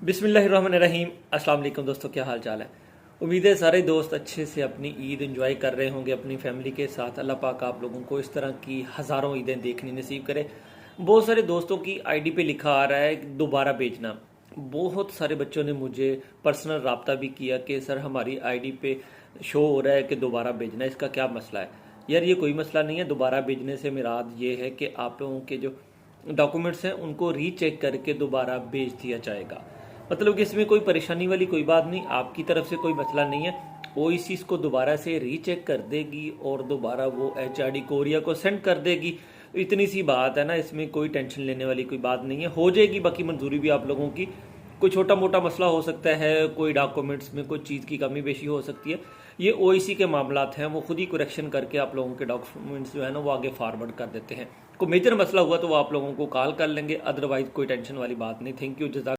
बिस्मिल्लाहिर्रहमानिर्रहीम। अस्सलाम वालेकुम दोस्तों, क्या हाल चाल है। उम्मीद है सारे दोस्त अच्छे से अपनी ईद एंजॉय कर रहे होंगे अपनी फैमिली के साथ। अल्लाह पाक आप लोगों को इस तरह की हज़ारों ईदें देखनी नसीब करे। बहुत सारे दोस्तों की आईडी पे लिखा आ रहा है दोबारा भेजना। बहुत सारे बच्चों ने मुझे पर्सनल रब्ता भी किया कि सर हमारी आईडी पे शो हो रहा है कि दोबारा भेजना, इसका क्या मसला है। यार ये कोई मसला नहीं है। दोबारा भेजने से मुराद ये है कि आप लोगों के जो डॉक्यूमेंट्स हैं उनको रीचेक करके दोबारा भेज दिया जाएगा। मतलब कि इसमें कोई परेशानी वाली कोई बात नहीं, आपकी तरफ से कोई मसला नहीं है। ओईसी इसको दोबारा से रीचेक कर देगी और दोबारा वो एचआरडी कोरिया को सेंड कर देगी। इतनी सी बात है ना, इसमें कोई टेंशन लेने वाली कोई बात नहीं है, हो जाएगी। बाकी मंजूरी भी आप लोगों की, कोई छोटा मोटा मसला हो सकता है, कोई डॉक्यूमेंट्स में कोई चीज़ की कमी बेशी हो सकती है, ये ओईसी के मामलात हैं, वो खुद ही करेक्शन करके आप लोगों के डॉक्यूमेंट्स जो है ना वो आगे फॉरवर्ड कर देते हैं। कोई मेजर मसला हुआ तो वो आप लोगों को कॉल कर लेंगे, अदरवाइज कोई टेंशन वाली बात नहीं। Thank you, जज़ाक।